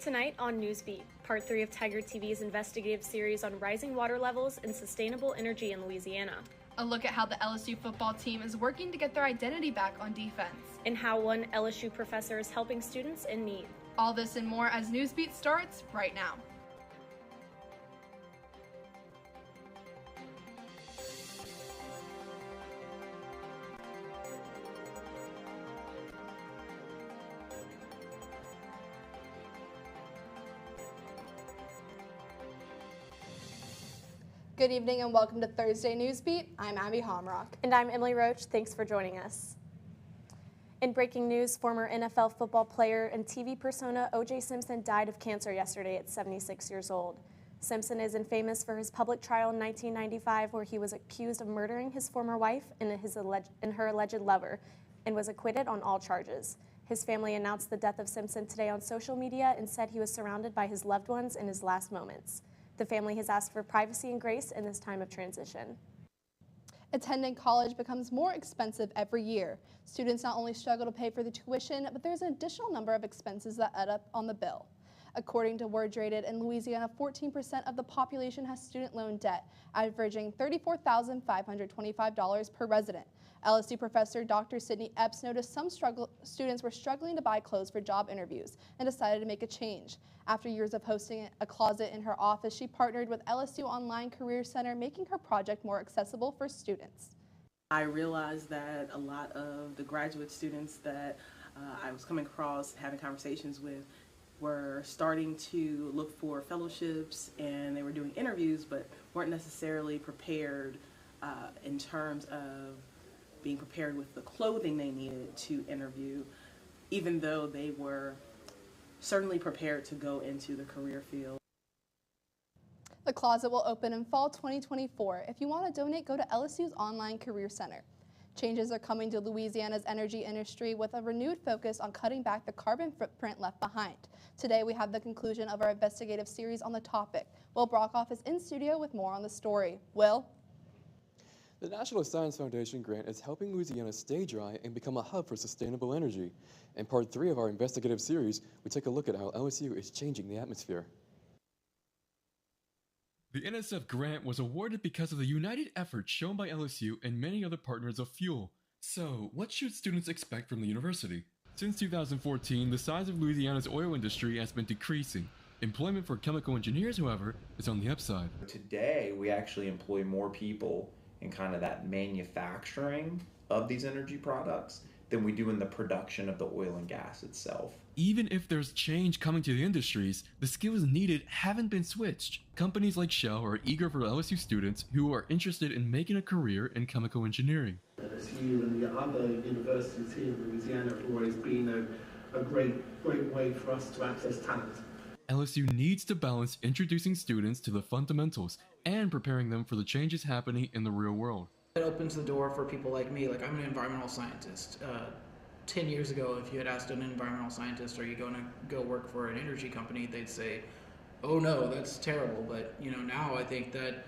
Tonight on NewsBeat, Part 3 of Tiger TV's investigative series on rising water levels and sustainable energy in Louisiana. A look at how the LSU football team is working to get their identity back on defense. And how one LSU professor is helping students in need. All this and more as NewsBeat starts right now. Good evening and welcome to Thursday NewsBeat. I'm Abby Homrock. And I'm Emily Roach. Thanks for joining us. In breaking news, former NFL football player and TV persona O.J. Simpson died of cancer yesterday at 76 years old. Simpson is infamous for his public trial in 1995 where he was accused of murdering his former wife and her alleged lover and was acquitted on all charges. His family announced the death of Simpson today on social media and said he was surrounded by his loved ones in his last moments. The family has asked for privacy and grace in this time of transition. Attending college becomes more expensive every year. Students not only struggle to pay for the tuition, but there's an additional number of expenses that add up on the bill. According to WorldRated, in Louisiana, 14% of the population has student loan debt, averaging $34,525 per resident. LSU professor Dr. Sydney Epps noticed some students were struggling to buy clothes for job interviews and decided to make a change. After years of hosting a closet in her office, she partnered with LSU Online Career Center, making her project more accessible for students. I realized that a lot of the graduate students that I was coming across, having conversations with, were starting to look for fellowships and they were doing interviews but weren't necessarily prepared in terms of being prepared with the clothing they needed to interview, even though they were certainly prepared to go into the career field. The closet will open in fall 2024. If you want to donate, go to LSU's Online Career Center. Changes are coming to Louisiana's energy industry with a renewed focus on cutting back the carbon footprint left behind. Today we have the conclusion of our investigative series on the topic. Will Brockhoff is in studio with more on the story. Will? The National Science Foundation grant is helping Louisiana stay dry and become a hub for sustainable energy. In part 3 of our investigative series, we take a look at how LSU is changing the atmosphere. The NSF grant was awarded because of the united effort shown by LSU and many other partners of Fuel. So, what should students expect from the university? Since 2014, the size of Louisiana's oil industry has been decreasing. Employment for chemical engineers, however, is on the upside. Today, we actually employ more people in kind of that manufacturing of these energy products than we do in the production of the oil and gas itself. Even if there's change coming to the industries, the skills needed haven't been switched. Companies like Shell are eager for LSU students who are interested in making a career in chemical engineering. LSU and the other universities here in Louisiana have always been a great way for us to access talent. LSU needs to balance introducing students to the fundamentals and preparing them for the changes happening in the real world. It opens the door for people like me. Like, I'm an environmental scientist. 10 years ago, if you had asked an environmental scientist, are you going to go work for an energy company, they'd say, oh no, that's terrible. But now I think that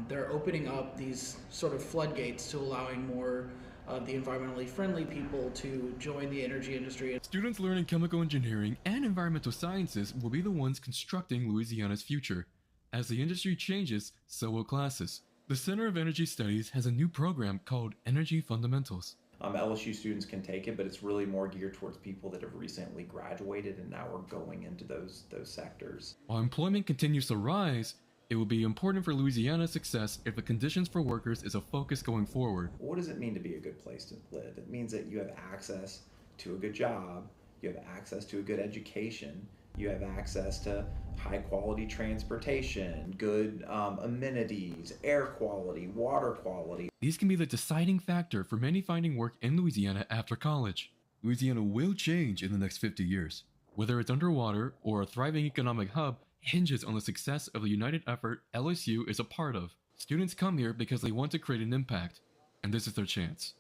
they're opening up these sort of floodgates to allowing more of the environmentally friendly people to join the energy industry. Students learning chemical engineering and environmental sciences will be the ones constructing Louisiana's future. As the industry changes, so will classes. The Center of Energy Studies has a new program called Energy Fundamentals. LSU students can take it, but it's really more geared towards people that have recently graduated and now are going into those sectors. While employment continues to rise, it will be important for Louisiana's success if the conditions for workers is a focus going forward. What does it mean to be a good place to live? It means that you have access to a good job, you have access to a good education, you have access to high quality transportation, good amenities, air quality, water quality. These can be the deciding factor for many finding work in Louisiana after college. Louisiana will change in the next 50 years. Whether it's underwater or a thriving economic hub hinges on the success of the united effort LSU is a part of. Students come here because they want to create an impact, and this is their chance.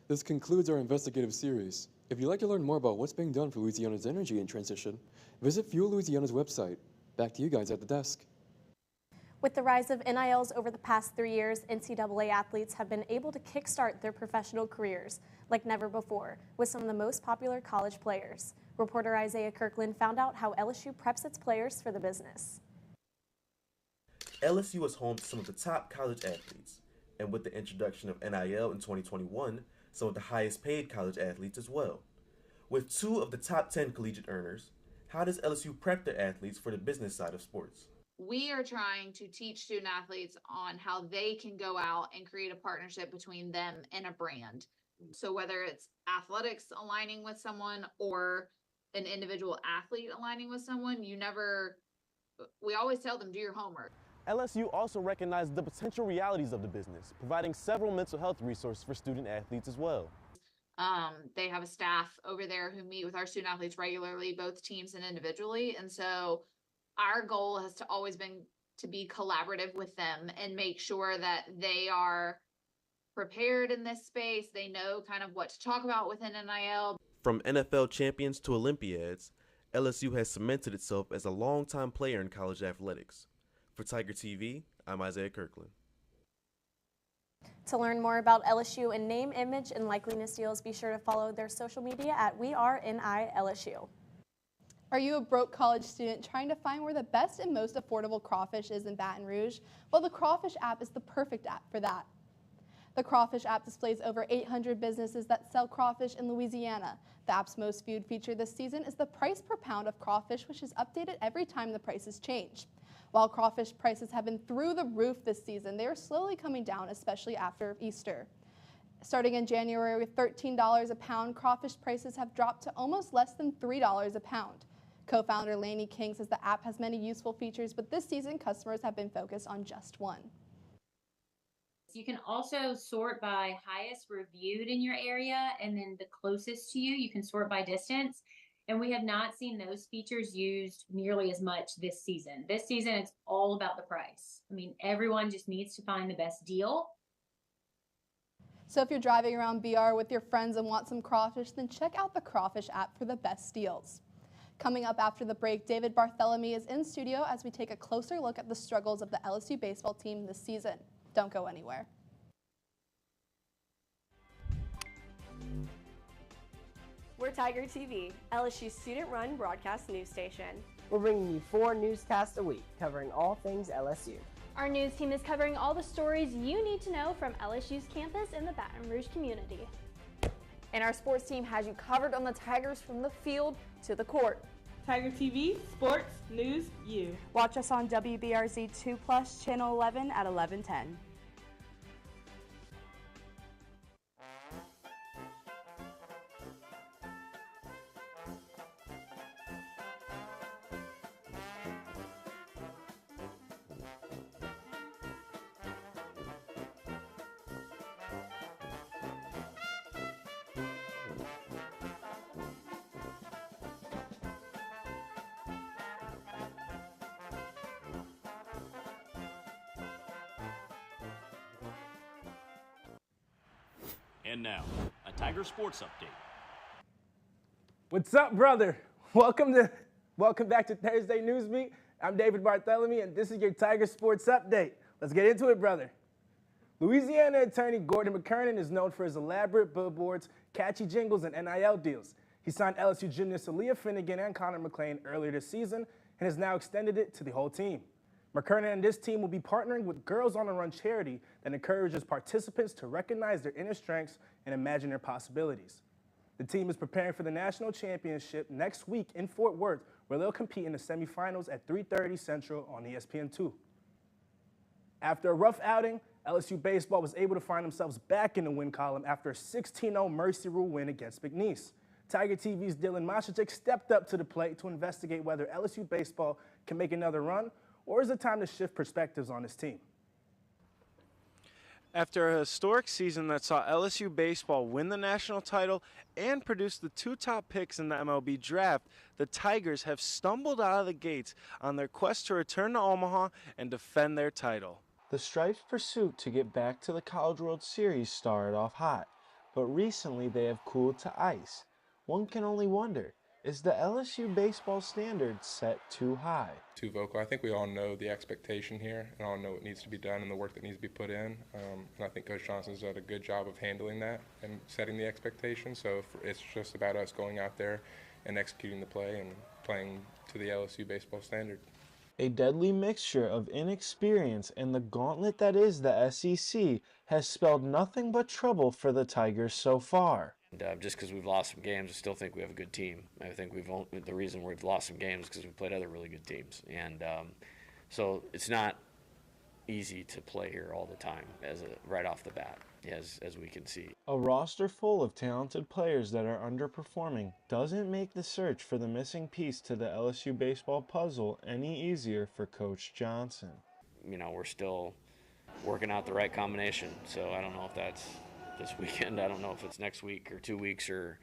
This concludes our investigative series. If you'd like to learn more about what's being done for Louisiana's energy in transition, visit Fuel Louisiana's website. Back to you guys at the desk. With the rise of NILs over the past 3 years, NCAA athletes have been able to kickstart their professional careers, like never before with some of the most popular college players. Reporter Isaiah Kirkland found out how LSU preps its players for the business. LSU is home to some of the top college athletes, and with the introduction of NIL in 2021, some of the highest paid college athletes as well. With 2 of the top 10 collegiate earners, how does LSU prep their athletes for the business side of sports? We are trying to teach student athletes on how they can go out and create a partnership between them and a brand. So whether it's athletics aligning with someone or an individual athlete aligning with someone, we always tell them, do your homework. LSU also recognized the potential realities of the business, providing several mental health resources for student athletes as well. They have a staff over there who meet with our student athletes regularly, both teams and individually. And so our goal has to always been to be collaborative with them and make sure that they are prepared in this space. They know kind of what to talk about within NIL. From NFL champions to Olympiads, LSU has cemented itself as a longtime player in college athletics. For Tiger TV, I'm Isaiah Kirkland. To learn more about LSU and name, image, and likeliness deals, be sure to follow their social media at WeAreNILSU. Are you a broke college student trying to find where the best and most affordable crawfish is in Baton Rouge? Well, the Crawfish app is the perfect app for that. The Crawfish app displays over 800 businesses that sell crawfish in Louisiana. The app's most viewed feature this season is the price per pound of crawfish, which is updated every time the prices change. While crawfish prices have been through the roof this season, they are slowly coming down, especially after Easter. Starting in January with $13 a pound, crawfish prices have dropped to almost less than $3 a pound. Co-founder Lainey King says the app has many useful features, but this season customers have been focused on just one. You can also sort by highest reviewed in your area, and then the closest to you, you can sort by distance. And we have not seen those features used nearly as much this season. This season, it's all about the price. I mean, everyone just needs to find the best deal. So if you're driving around BR with your friends and want some crawfish, then check out the Crawfish app for the best deals. Coming up after the break, David Bartholomew is in studio as we take a closer look at the struggles of the LSU baseball team this season. Don't go anywhere. We're Tiger TV, LSU's student-run broadcast news station. We're bringing you 4 newscasts a week, covering all things LSU. Our news team is covering all the stories you need to know from LSU's campus and the Baton Rouge community. And our sports team has you covered on the Tigers from the field to the court. Tiger TV, sports, news, you. Watch us on WBRZ 2+, Channel 11 at 11:10. And now, a Tiger Sports Update. What's up, brother? Welcome back to Thursday Newsbeat. I'm David Bartholomew, and this is your Tiger Sports Update. Let's get into it, brother. Louisiana attorney Gordon McKernan is known for his elaborate billboards, catchy jingles, and NIL deals. He signed LSU gymnasts Aaliyah Finnegan and Connor McClain earlier this season and has now extended it to the whole team. McKernan and this team will be partnering with Girls on the Run charity that encourages participants to recognize their inner strengths and imagine their possibilities. The team is preparing for the national championship next week in Fort Worth, where they'll compete in the semifinals at 3:30 Central on ESPN2. After a rough outing, LSU baseball was able to find themselves back in the win column after a 16-0 Mercy Rule win against McNeese. Tiger TV's Dylan Mashicek stepped up to the plate to investigate whether LSU baseball can make another run, or is it time to shift perspectives on this team? After a historic season that saw LSU baseball win the national title and produce the 2 top picks in the MLB draft, the Tigers have stumbled out of the gates on their quest to return to Omaha and defend their title. The Stripes' pursuit to get back to the College World Series started off hot, but recently they have cooled to ice. One can only wonder, Is the LSU baseball standard set too high? Too vocal. I think we all know the expectation here and all know what needs to be done and the work that needs to be put in. And I think Coach Johnson's done a good job of handling that and setting the expectation. So it's just about us going out there and executing the play and playing to the LSU baseball standard. A deadly mixture of inexperience and the gauntlet that is the SEC has spelled nothing but trouble for the Tigers so far. Just because we've lost some games, I still think we have a good team. I think the reason we've lost some games is because we've played other really good teams. And so it's not easy to play here all the time right off the bat, as we can see. A roster full of talented players that are underperforming doesn't make the search for the missing piece to the LSU baseball puzzle any easier for Coach Johnson. You know, we're still working out the right combination, so I don't know if that's this weekend. I don't know if it's next week or 2 weeks or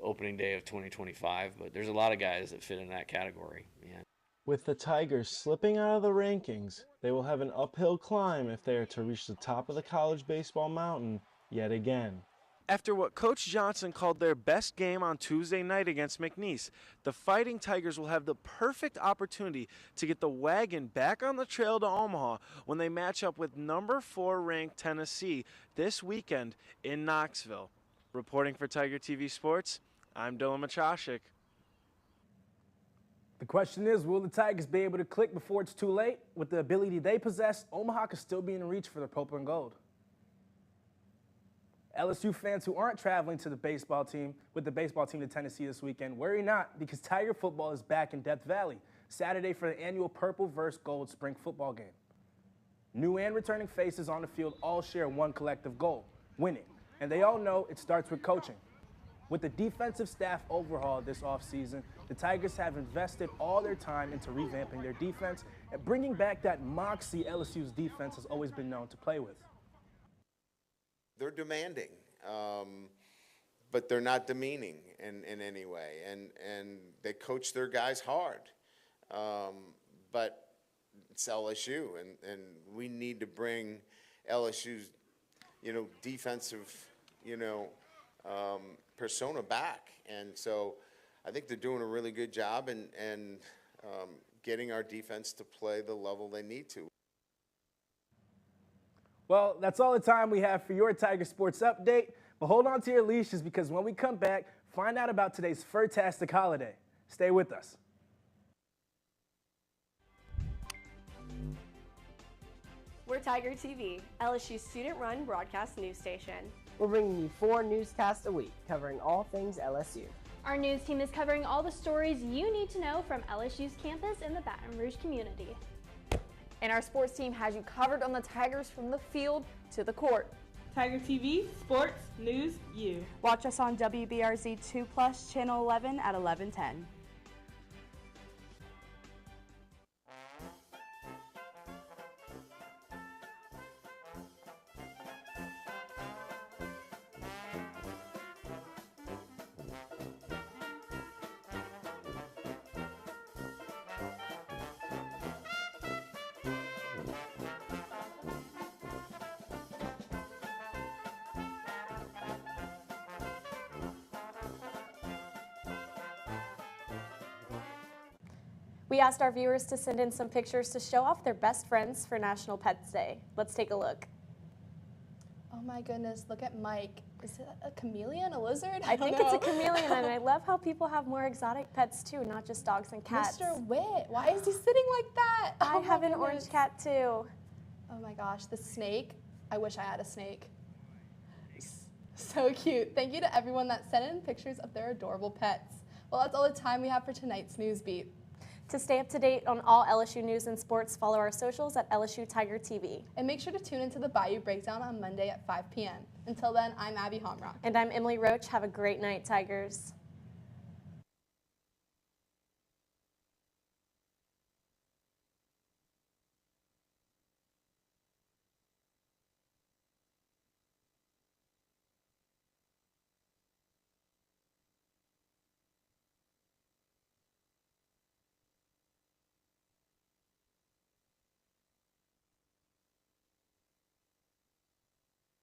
opening day of 2025, but there's a lot of guys that fit in that category. Yeah. With the Tigers slipping out of the rankings, they will have an uphill climb if they are to reach the top of the college baseball mountain yet again. After what Coach Johnson called their best game on Tuesday night against McNeese, the Fighting Tigers will have the perfect opportunity to get the wagon back on the trail to Omaha when they match up with number 4 ranked Tennessee this weekend in Knoxville. Reporting for Tiger TV Sports, I'm Dylan Machashik. The question is, will the Tigers be able to click before it's too late? With the ability they possess, Omaha could still be in reach for the purple and gold. LSU fans who aren't traveling to the baseball team to Tennessee this weekend, worry not, because Tiger football is back in Death Valley Saturday for the annual Purple vs. Gold spring football game. New and returning faces on the field all share one collective goal, winning, and they all know it starts with coaching. With the defensive staff overhaul this offseason, the Tigers have invested all their time into revamping their defense and bringing back that moxie LSU's defense has always been known to play with. They're demanding, but they're not demeaning in any way, and they coach their guys hard. But it's LSU, and we need to bring LSU's, defensive, persona back. And so I think they're doing a really good job and getting our defense to play the level they need to. Well, that's all the time we have for your Tiger Sports Update, but hold on to your leashes because when we come back, find out about today's Fur-tastic holiday. Stay with us. We're Tiger TV, LSU's student-run broadcast news station. We're bringing you 4 newscasts a week, covering all things LSU. Our news team is covering all the stories you need to know from LSU's campus and the Baton Rouge community. And our sports team has you covered on the Tigers from the field to the court. Tiger TV, sports, news, you. Watch us on WBRZ 2+, Channel 11 at 11:10. We asked our viewers to send in some pictures to show off their best friends for National Pets Day. Let's take a look. Oh my goodness, look at Mike. Is it a chameleon, a lizard? I think it's a chameleon, and I love how people have more exotic pets too, not just dogs and cats. Mr. Witt, why is he sitting like that? I have an orange cat too. Oh my gosh, the snake. I wish I had a snake. So cute. Thank you to everyone that sent in pictures of their adorable pets. Well, that's all the time we have for tonight's News Beat. To stay up to date on all LSU news and sports, follow our socials at LSU Tiger TV. And make sure to tune into the Bayou Breakdown on Monday at 5 p.m. Until then, I'm Abby Homrock. And I'm Emily Roach. Have a great night, Tigers.